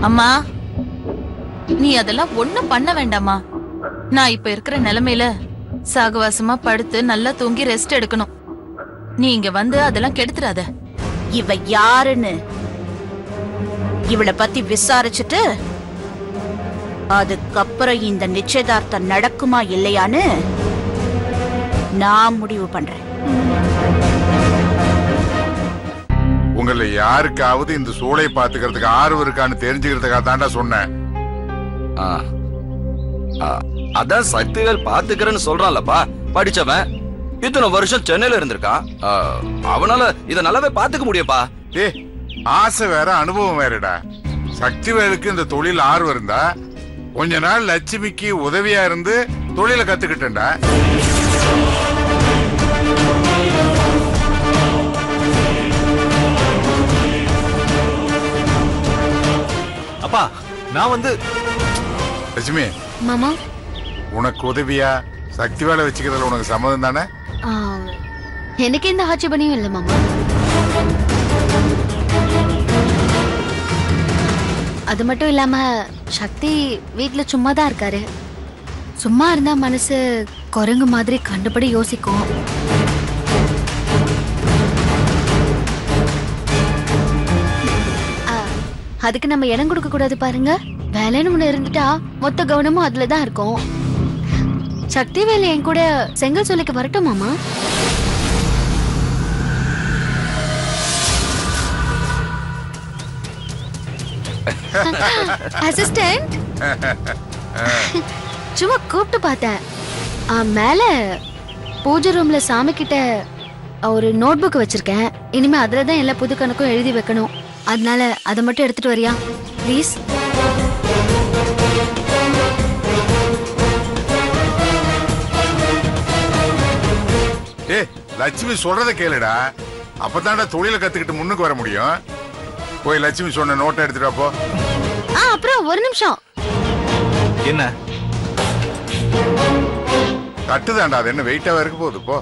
அம்மா, நீ அதெல்லாம் ஒண்ணும் பண்ண வேண்டாமா. நான் இப்ப இருக்கிற நிலைமையில சாகவாசமா படுத்து நல்லா தூங்கி ரெஸ்ட் எடுக்கணும். நீ இங்க வந்து அதெல்லாம் கெடுத்துறாத. இவ யாருன்னு இவளை பத்தி விசாரிச்சுட்டு அதுக்கப்புறம் இந்த நிச்சயதார்த்தம் நடக்குமா இல்லையான்னு நான் முடிவு பண்றேன். உங்களை யாருக்காவது இந்த சூளையை பாத்துக்கிறதுக்கு ஆர்வம் இருக்கான்னு தெரிஞ்சுக்கிறதுக்காக தாண்டா சொன்னேன். அதான் சக்திகள் பாத்துக்கிறேன்னு சொல்றான்லப்பா. படிச்சவன், இத்தனை வருஷம் சென்னையில இருந்திருக்கான். அவனால இத நல்லாவே பாத்துக்க முடியும்ப்பா. ஆசை வேற அனுபவம் வேறடா. சக்திவேலுக்கு இந்த தொழில் ஆர்வம் இருந்தா கொஞ்ச நாள் லட்சுமிக்கு உதவியா இருந்து தொழிலை கத்துக்கிட்டேன்டா. அப்பா, நான் வந்து லட்சுமி மாமா, உனக்கு உதவியா சக்திவேலை வச்சுக்கிறதுல உனக்கு சம்மதம் தானே? எனக்கு எந்த ஆட்சேபனையும் இல்லை மாமா. அது மட்டும் இல்லாம சக்தி வீட்டுல சும்மா தான் இருக்காரு. சும்மா இருந்தா மனசு குரங்கு மாதிரி கண்டுபடி யோசிக்கும். அதுக்கு நம்ம இடம் கொடுக்க கூடாது பாருங்க. வேலைன்னு ஒண்ணு இருந்துட்டா மொத்த கவனமும் அதுலதான் இருக்கும். சக்தி வேலை என் கூட செங்கல் சொல்லிக்க வரட்டும் மாமா. அசிஸ்டன்ட், சும்மா கூப்பிட்டு பார்த்தேன். மேல பூஜை ரூம்ல சாமி கிட்ட ஒரு நோட் புக் வச்சிருக்கேன். இனிமே அதுலதான் எல்லா புது கணக்கும் எழுதி வைக்கணும். அதனால அதை மட்டும் எடுத்துட்டு வரியா ப்ளீஸ்? லட்சுமி சொல்றத கேளுடா. அப்பதான்டா தொழிலை கத்துக்கிட்டு முன்னுக்கு வர முடியும். போய் லட்சுமி சொன்ன நோட்டை எடுத்துட்டு போ. அப்புறம் ஒரு நிமிஷம். என்ன கட்டுதாண்டா, அது என்ன வெயிட்டாவா இருக்க போகுது? போ.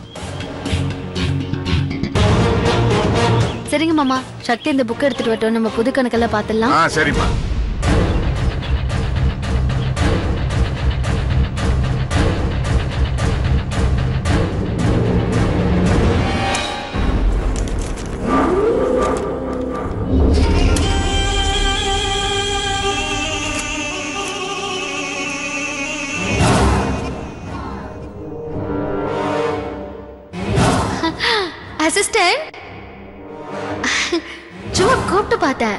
சரிங்க மாமா, சக்தி இந்த புக் எடுத்துட்டு வரட்டும். நம்ம புது கணக்கெல்லாம் பாத்துடலாம். சரிம்மா. அசிஸ்டன்ட், சும்மா கூப்பிட்டு பார்த்தேன்.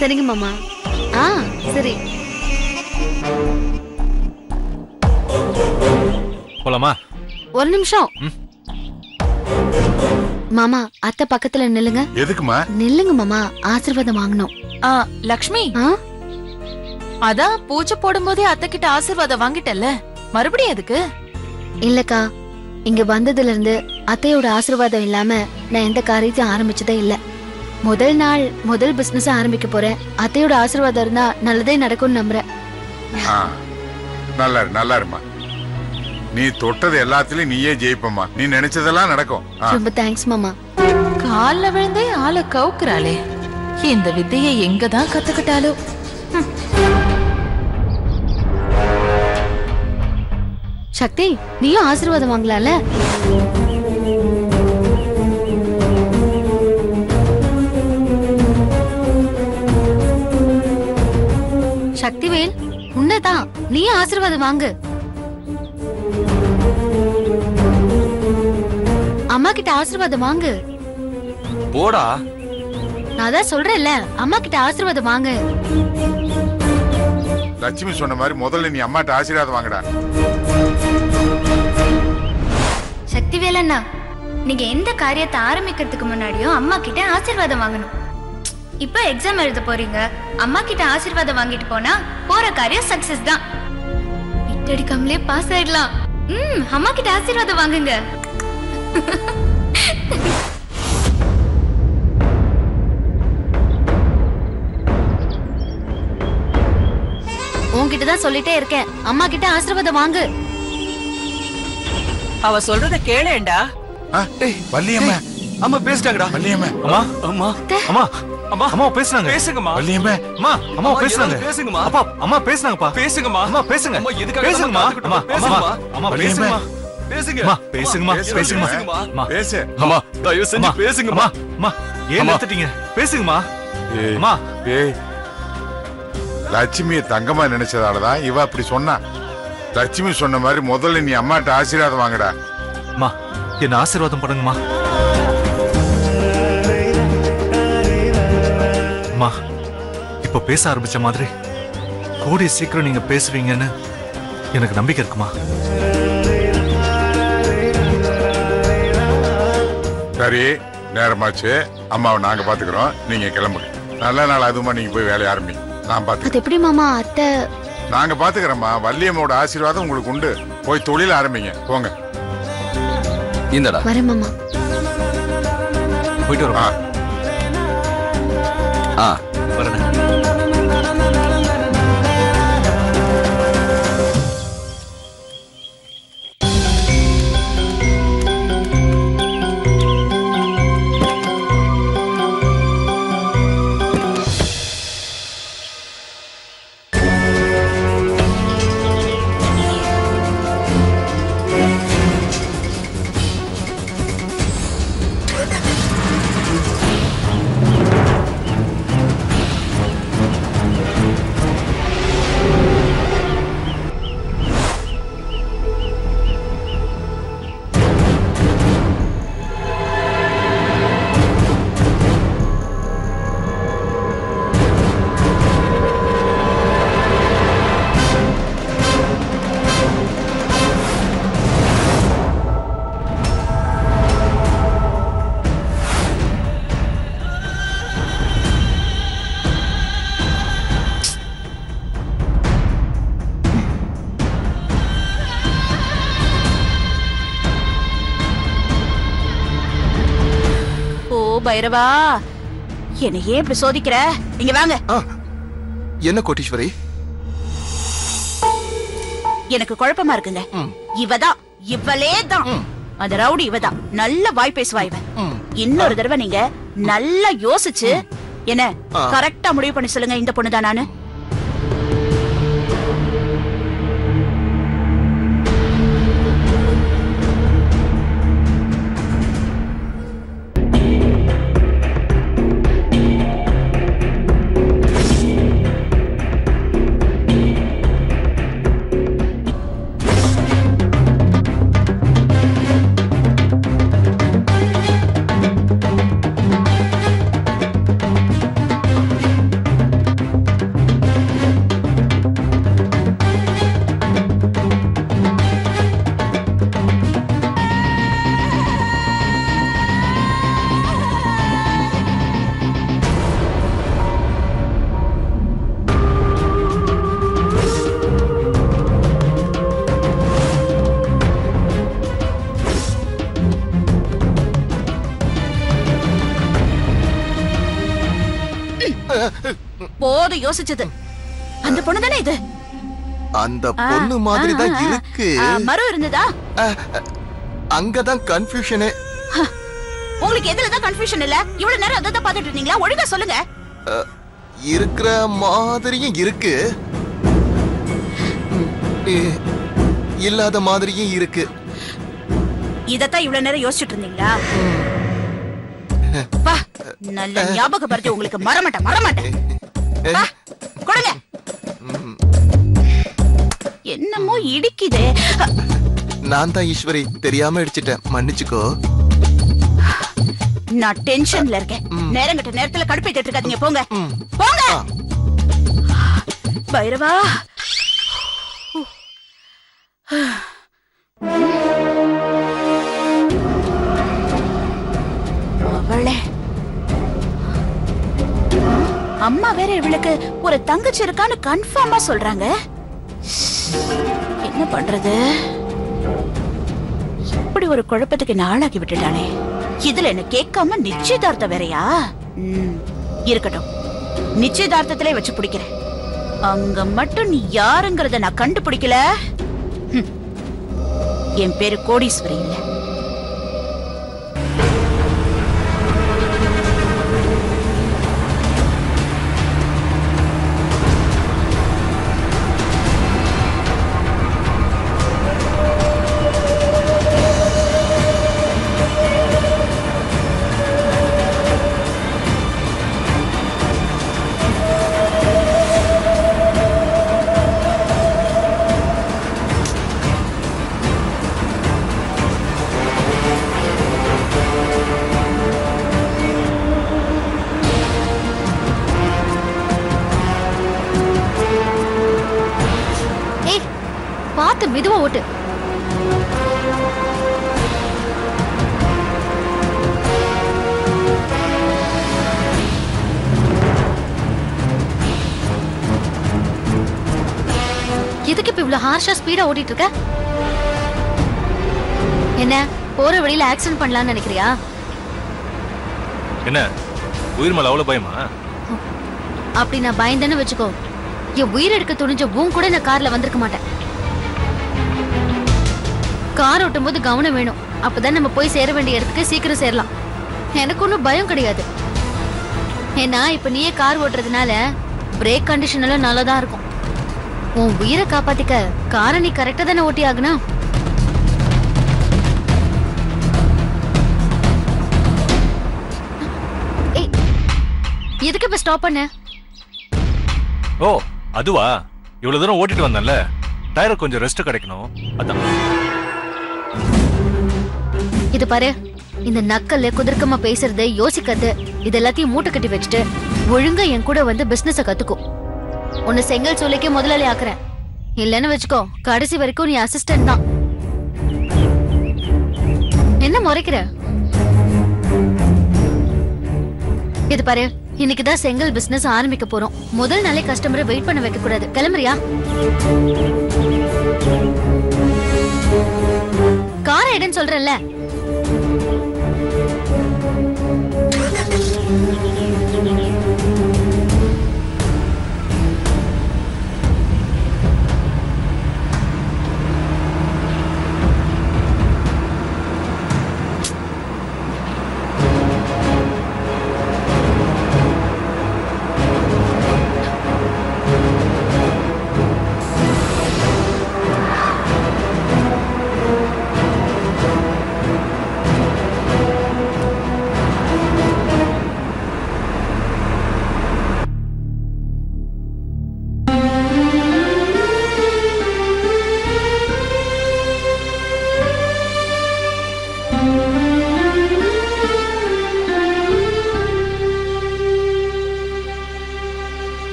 சரிங்க மாமா. சரி. போலாமா? ஒரு நிமிஷம் மாமா. அத்தை பக்கத்துல நில்லுங்க. எதுக்குமா? நில்லுங்க மாமா, ஆசீர்வாதம் வாங்கணும். லக்ஷ்மி, அதான் பூஜை போடும் போதே அத்தை கிட்ட ஆசீர்வாதம் வாங்கிட்டல்ல, மறுபடியும் எதுக்கு? இல்லக்கா, இங்க வந்ததுல இருந்து அத்தையோட ஆசீர்வாதம் இல்லாம நான் எந்த காரியத்தையும் ஆரம்பிச்சதே இல்ல. முதல் நாள் முதல் பிசினஸ் ஆரம்பிக்க போறேன். அத்தையோட ஆசீர்வாதம் இருந்தா நல்லதே நடக்கும்னு நம்புறேன். நல்லா இருமா. நீ தொட்டது எல்லாத்துலயும் நீயே ஜெயிப்பம்மா. நீ நினைச்சதெல்லாம் நடக்கும். ரொம்ப தேங்க்ஸ் மாமா. கால்ல விழுந்தே ஆளை கவுக்குறாளே. இந்த வித்தையை எங்கதான் கத்துக்கிட்டாலோ. சக்தி, நீயும் ஆசீர்வாதம் வாங்கலாம்ல? சக்திவேல், உன்னதான், நீயும் ஆசீர்வாதம் வாங்கு. அம்மா கிட்ட ஆசீர்வாதம் வாங்கு. போடா. நான் தான் சொல்றேன்ல, அம்மா கிட்ட ஆசீர்வாதம் வாங்கு. லட்சுமி சொன்ன மாதிரி முதல்ல நீ அம்மாட்ட ஆசீர்வாதம் வாங்கடா. சக்திவேல் அண்ணா, நீங்க எந்த காரியத்தை ஆரம்பிக்கிறதுக்கு முன்னாடியும் அம்மா கிட்ட ஆசீர்வாதம் வாங்கணும். இப்ப எக்ஸாம் எழுத போறீங்க, அம்மா கிட்ட ஆசீர்வாதம் வாங்கிட்டு போனா போற காரியம் சக்சஸ் தான். விட்டடிக்காமலே பாஸ் ஆயிடலாம். அம்மா கிட்ட ஆசீர்வாதம் வாங்குங்க. உன்கிட்ட தான் சொல்லிட்டே இருக்கேன், அம்மா கிட்ட ஆசீர்வாதம் வாங்கு. அவ சொல்றத கேளேண்டா. வள்ளியம்மா, அம்மா பேசிட்டாங்கடா. வள்ளியம்மா, அம்மா அம்மா அம்மா அம்மா அம்மா பேசுனாங்க. பேசுங்கம்மா. வள்ளியம்மா, அம்மா அம்மா பேசுனாங்க. பேசுங்கம்மா. அப்பா அம்மா பேசுனாங்கப்பா. பேசுங்கம்மா. அம்மா பேசுங்க. அம்மா எதுக்காக பேசுங்கம்மா. காத்துக்கிட்டு அம்மா பேசுங்கம்மா. அம்மா பேசுங்கம்மா. பேசுங்க. அம்மா பேசுங்கம்மா. பேசுங்கம்மா. பேசுங்கம்மா. அம்மா பேசு. அம்மா தயவு செஞ்சு அம்மா பேசுங்கம்மா. அம்மா ஏன் அம்மா. நிறுத்திட்டீங்க? பேசுங்கம்மா. ஏய், அம்மா. ஏய், லட்சுமியை தங்கமா நினைச்சதாலதான் இவ அப்படி சொன்னா. லட்சுமி சொன்ன மாதிரி முதல்ல நீ அம்மாட்ட ஆசீர்வாதம் வாங்கடா. அம்மா என்ன ஆசீர்வாதம் பண்ணுங்கம்மா. அம்மா இப்ப பேச ஆரம்பிச்ச மாதிரி கூடிய சீக்கிரம் நீங்க பேசுவீங்கன்னு எனக்கு நம்பிக்கை இருக்குமா? சரி, நேரமாச்சு. அம்மாவை நாங்க பாத்துக்கிறோம், நீங்க கிளம்புங்க. நல்ல நாள் அதுமா, நீங்க போய் வேலைய ஆரம்பிங்க. நான் பாத்துக்கிறேன். அது எப்படி மாமா? அத்தை நாங்க பாத்துக்கிறோம்மா. வள்ளியம்மோட ஆசீர்வாதம் உங்களுக்கு உண்டு. போய் தொழில் ஆரம்பிங்க, போங்க. இந்தடா. வரேன் மாமா. போயிட்டு வரோம். ஆ, வரேன். பைரவா, என்ன ஏன் இப்படி சோதிக்கிற? இங்க வாங்க. என்ன கோட்டீஸ்வரி? எனக்கு குழப்பமா இருக்குங்க. இவளே தான் அந்த ரவுடி. இவதான் நல்ல வாய் பேசுவா. இவ இன்னொரு தடவை நீங்க நல்லா யோசிச்சு என்ன கரெக்டா முடிவு பண்ணி சொல்லுங்க, இந்த பொண்ணுதான் நானு. போது யோசிச்சது. அந்த பொண்ணு தானே இது? அந்த பொண்ணு மாதிரி தான் இருக்கு. மரம் இருந்ததா? அங்கதான் கன்ஃபியூஷனே. உங்களுக்கு எதுல தான் கன்ஃபியூஷன் இல்ல? இவ்வளவு நேரம் அத தான் பாத்துட்டு இருந்தீங்களா? ஒழுங்கா சொல்லுங்க. இருக்கிற மாதிரியும் இருக்கு, இல்லாத மாதிரியும் இருக்கு. இதத்தான் இவ்வளவு நேரம் யோசிச்சுட்டு இருந்தீங்களா? நல்ல ஞாபகம் வருது உங்களுக்கு. மறமாட்டேன். கொடுங்க. என்னமோ இடிக்குதே. நான் தான் ஈஸ்வரி, தெரியாம இடிச்சிட்டேன், மன்னிச்சுக்கோ. நான் டென்ஷன்ல இருக்கேன். நேரங்கட்ட நேரத்துல கடுப்பேத்திட்டு இருக்காதீங்க. போங்க போங்க. பைரவா, அவளே அம்மா வேற இவளுக்கு ஒரு தங்கச்சி இருக்கான்னு கன்ஃபார்மா சொல்றாங்க. என்ன பண்றது? இப்படி ஒரு குழப்பத்துக்கு நாளாகி விட்டுட்டானே. இதுல என்ன கேட்காம நிச்சயதார்த்தம் வேறையா? இருக்கட்டும், நிச்சயதார்த்தத்திலே வச்சு பிடிக்கிறேன். அங்க மட்டும் நீ யாருங்கறத நான் கண்டுபிடிக்கல. என் பேரு கோடீஸ்வரி இல்ல. பார்த்து மெதுவா ஓட்டு. எதுக்கு இப்ப இவ்வளவு ஹார்ஷா ஸ்பீடா ஓட்டிட்டு இருக்க? என்ன போற வழியில ஆக்சிடென்ட் பண்ணலாம்னு நினைக்கிறியா? என்ன உயிர் மேல அவ்வளவு பயமா? அப்படி நான் பயந்தேன்னு வச்சுக்கோ, என் உயிர் எடுக்க துணிஞ்ச பூம் கூட நான் கார்ல வந்திருக்க மாட்டேன். கார் ஓட்டும் போது கவனம் வேணும். அப்பதான் நம்ம போய் சேர வேண்டிய இடத்துக்கு சீக்கிரம் சேரலாம். எனக்கு ஒன்னும் பயம் கிடையாது. ஏன்னா இப்ப நீயே கார் ஓட்டுறதுனால பிரேக் கண்டிஷன் எல்லாம் நல்லாதான் இருக்கும். உன் உயிரை காப்பாத்திக்க காரை நீ கரெக்டா தானே ஓட்டி ஆகணும். எதுக்கு இப்ப ஸ்டாப் பண்ண? ஓ அதுவா, இவ்வளவு தூரம் ஓட்டிட்டு வந்தேன்ல, டயரை கொஞ்சம் ரெஸ்ட் கிடைக்கணும் அதான். இது பாரு, இந்த நக்கல்ல குதர்க்கமா பேசுறது, யோசிக்கிறது, இது எல்லாத்தையும் மூட்டை கட்டி வச்சுட்டு ஒழுங்கா என் கூட வந்து பிசினஸ கத்துக்கோ. உன்னை செங்கல் சூளைக்கே முதலாளி ஆக்குறேன். இல்லன்னு வச்சுக்கோ, கடைசி வரைக்கும் நீ அசிஸ்டன்ட் தான். என்ன முறைக்கிற? இது பாரு, இன்னைக்குதான் செங்கல் பிசினஸ் ஆரம்பிக்க போறோம். முதல் நாளே கஸ்டமரை வெயிட் பண்ண வைக்க கூடாது. கிளம்புறியா? காரை எடுன்னு சொல்றேன்ல.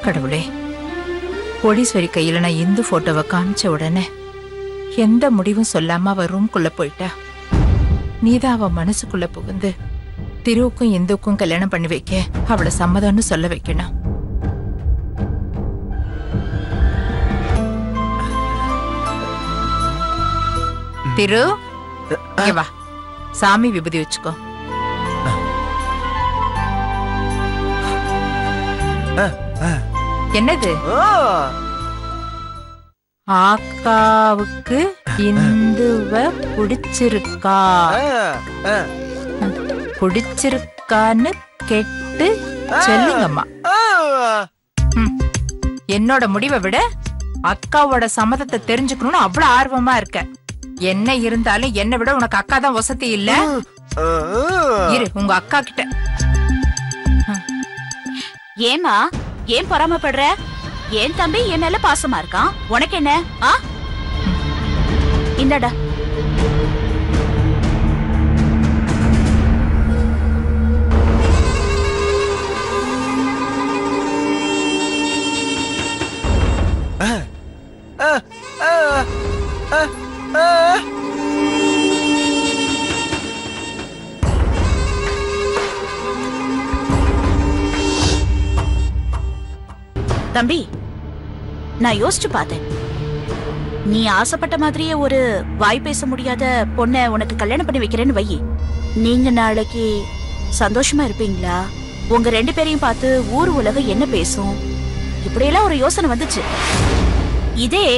கடவுளே, கோடீஸ்வரி கையில நான் இந்து போட்டோவை காமிச்ச உடனே எந்த முடிவும் சொல்லாம அவ ரூம்குள்ள போயிட்டா. நீதான் அவ மனசுக்குள்ள புகுந்து திருவுக்கும் இந்துக்கும் கல்யாணம் பண்ணி வைக்க அவளை சம்மதம்னு சொல்ல வைக்கணும். திரு, இங்க வா, சாமி விபூதி வச்சுக்கோ. என்னது? ஆக்காவுக்கு இந்துவ பிடிச்சிருக்கா? பிடிச்சிருக்கான்னு கேட்டு சொல்லுங்கம்மா. என்னோட முடிவை விட அக்காவோட சம்மதத்தை தெரிஞ்சுக்கணும்னு அவ்வளவு ஆர்வமா இருக்க. என்ன இருந்தாலும் என்னை விட உனக்கு அக்கா தான் வசதி இல்ல. இரு உங்க அக்கா கிட்ட. ஏமா ஏன் பொறாமப்படுற? ஏன் தம்பி என் மேல பாசமா இருக்கான். உனக்கு என்ன? இந்தடா. தம்பி, நான் யோசிச்சு பார்த்தேன். நீ ஆசைப்பட்ட மாதிரியே ஒரு வாய் பேச முடியாத பொண்ணை உனக்கு கல்யாணம் பண்ணி வைக்கிறேன்னு வை. நீங்க நாளைக்கு சந்தோஷமா இருப்பீங்களா? உங்க 2 பேரையும் பார்த்து ஊர் உலகம் என்ன பேசும்? இப்படியெல்லாம் ஒரு யோசனை வந்துச்சு. இதே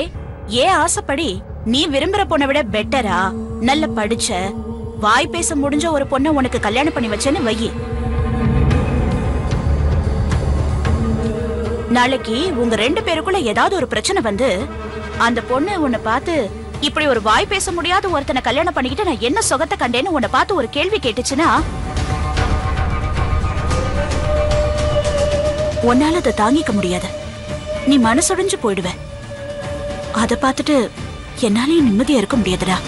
ஏன் ஆசைப்படி நீ விரும்புற பொண்ணை விட பெட்டரா நல்ல படிச்ச வாய் பேச முடிஞ்ச ஒரு பொண்ணை உனக்கு கல்யாணம் பண்ணி வச்சேன்னு வை. நாளைக்கு உங்க 2 பேருக்குள்ள ஏதாவது ஒரு பிரச்சனை வந்து அந்த பொண்ணு உன்னை பார்த்து இப்படி ஒரு வாய் பேச முடியாத ஒருத்தனை கல்யாணம் பண்ணிக்கிட்டு நான் என்ன சுகத்தை கண்டேன்னு உன்னை பார்த்து ஒரு கேள்வி கேட்டுச்சுன்னா உன்னால அதை தாங்கிக்க முடியாது. நீ மனசுடைஞ்சு போயிடுவ. அதை பார்த்துட்டு என்னாலையும் நிம்மதியா இருக்க முடியாதுடா.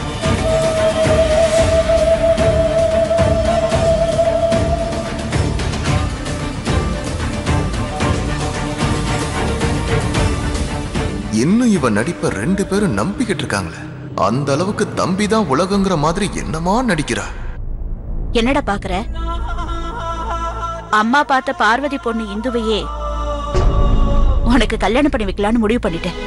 இன்னும் இவ நடிப்ப 2 பேரும் நம்பிக்கிட்டு இருக்காங்களே. அந்த அளவுக்கு தம்பி தான் உலகங்கிற மாதிரி என்னமா நடிக்கிறா. என்னடா பாக்குற? அம்மா பார்த்த பார்வதி பொண்ணு இந்துவையே உனக்கு கல்யாணம் பண்ணி வைக்கலான்னு முடிவு பண்ணிட்டேன்.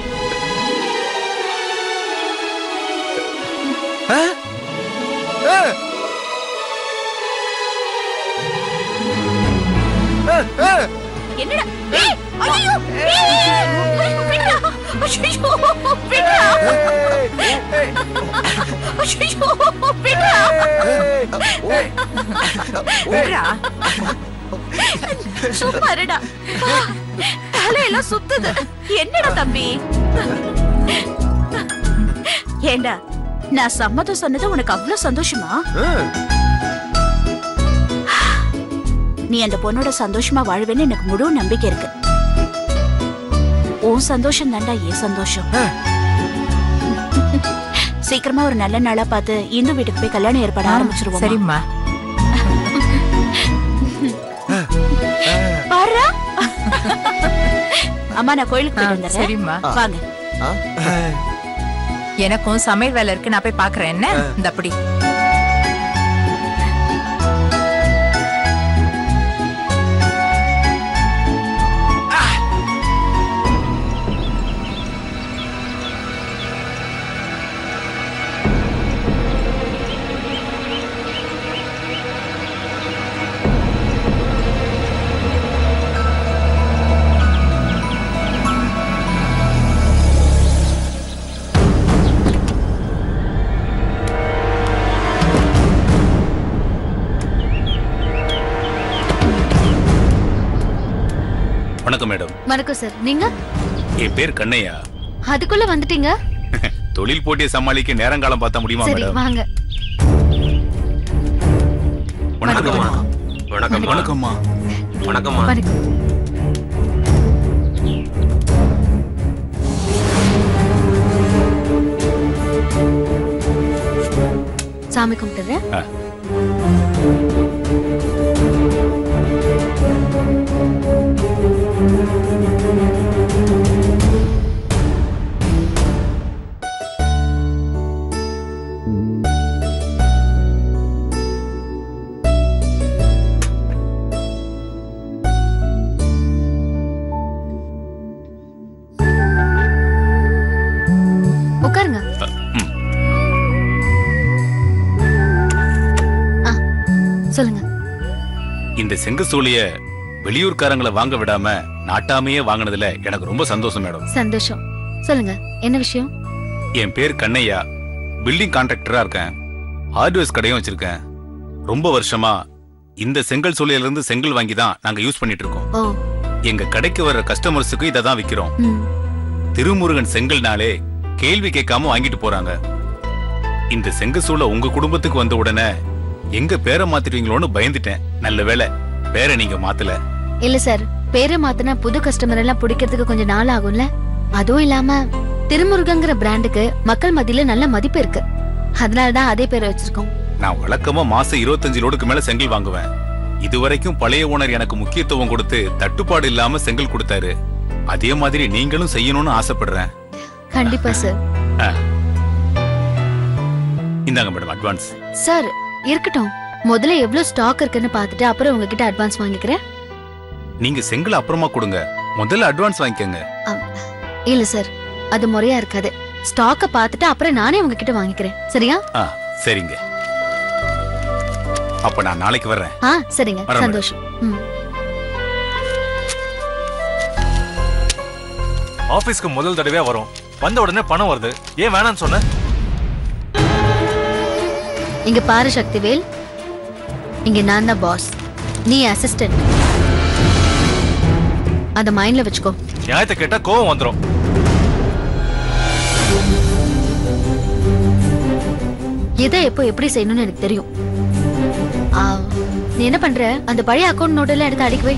என்னடா? ஐயோ! விடுடா! ஐயோ! விடுடா! ஐயோ! விடுடா! விடுடா! சும்மா இருடா. தலையெல்லாம் சுத்துது. என்னடா தம்பி? ஏண்டா நான் சம்மதம் சொன்னது உனக்கு அவ்வளவு சந்தோஷமா? நீ அந்த பொண்ணோட சந்தோஷமா வாழ்வேன்னு எனக்கு முழு நம்பிக்கை இருக்கு. உன் சந்தோஷம் தாண்டா என் சந்தோஷம். சீக்கிரமா ஒரு நல்ல நாளா பார்த்து இந்து வீட்டுக்கு போய் கல்யாணம் ஏற்பாடு ஆரம்பிச்சிருவோம். சரிம்மா. பாரு அம்மா நான் கோயிலுக்கு போய் வந்துடுறேன். சரிம்மா. வாங்க. எனக்கும் சமையல் வேலை இருக்கு, நான் போய் பாக்குறேன். என்ன இந்த அப்படி வணக்கம் மேடம். வணக்கம் சார். நீங்க? என் பேர் கண்ணையா. அதுக்குள்ள வந்துட்டீங்க? தொழில் போட்டியை சமாளிக்க நேரங்காலம் பார்த்தா முடியுமா சரி மேடம்? வாங்க. வணக்கம்மா. வணக்கம். வணக்கம்மா. வணக்கம்மா. வணக்கம். சாமி கும்பிட்டுறேன். உட்காருங்க. சொல்லுங்க. இந்த செங்கசூளைய வெளியூர்காரங்களை வாங்க விடாம நாட்டாமையே வாங்கினதுல எனக்கு ரொம்ப சந்தோஷம் மேடம். சந்தோஷம். சொல்லுங்க, என்ன விஷயம்? என் பேர் கண்ணையா. பில்டிங் கான்ட்ராக்டரா இருக்கேன். ஹார்ட்வேர்ஸ் கடையும் வச்சிருக்கேன். ரொம்ப வருஷமா இந்த செங்கல் சூளையில இருந்து செங்கல் வாங்கி தான் நாங்க யூஸ் பண்ணிட்டு இருக்கோம். எங்க கடைக்கு வர்ற கஸ்டமர்ஸுக்கு இதை தான் விக்கிறோம். திருமுருகன் செங்கல்னாலே கேள்வி கேட்காம வாங்கிட்டு போறாங்க. இந்த செங்கசூளை உங்க குடும்பத்துக்கு வந்த உடனே எங்க பேரை மாத்திடுவீங்களோன்னு பயந்துட்டேன். நல்ல வேளை பேரை நீங்க மாத்தல. இல்ல சார், பேரை மாத்தினா புது கஸ்டமர் எல்லாம் பிடிக்கிறதுக்கு கொஞ்சம் நாள் ஆகும்ல. அதுவும் இல்லாம திருமுருகங்கிற பிராண்டுக்கு மக்கள் மத்தியில நல்ல மதிப்பு இருக்கு. அதனாலதான் அதே பேரை வச்சிருக்கோம். நான் வழக்கமா மாசம் 25 லோடுக்கு மேல செங்கல் வாங்குவேன். இதுவரைக்கும் பழைய ஓனர் எனக்கு முக்கியத்துவம் கொடுத்து தட்டுப்பாடு இல்லாம செங்கல் கொடுத்தாரு. அதே மாதிரி நீங்களும் செய்யணும்னு ஆசைப்படுறேன். கண்டிப்பா சார். இந்தாங்க மேடம் அட்வான்ஸ். சார் இருக்கட்டும், முதல்ல எவ்வளவு ஸ்டாக் இருக்குன்னு பார்த்துட்டு அப்புறம் உங்ககிட்ட அட்வான்ஸ் வாங்கிக்கிறேன். நீங்க செங்கல் அப்புறமா கொடுங்க, முதல்ல அட்வான்ஸ் வாங்கிக்கங்க. இல்ல சார், அது முறையா இருக்காது. ஸ்டாக்க பார்த்துட்டு அப்புறம் நானே உங்ககிட்ட வாங்கிக்கிறேன். சரியா? சரிங்க. அப்ப நான் நாளைக்கு வர்றேன். சரிங்க, வரேன் சந்தோஷம். ஆபீஸ்க்கு முதல் தடவையா வரும், வந்த உடனே பணம் வருது, ஏன் வேணாம்னு சொன்ன? இங்க பாரு சக்திவேல், இங்க நான் தான் பாஸ், நீ அசிஸ்டன்ட். அத மைண்ட்ல வச்சுக்கோ. நியாயத்தை கேட்டா கோவம் வந்துரும். எதை எப்போ எப்படி செய்யணும்னு எனக்கு தெரியும். நீ என்ன பண்ற? அந்த பழைய அக்கௌண்ட் நோட் எல்லாம் எடுத்து அடிக்க வை.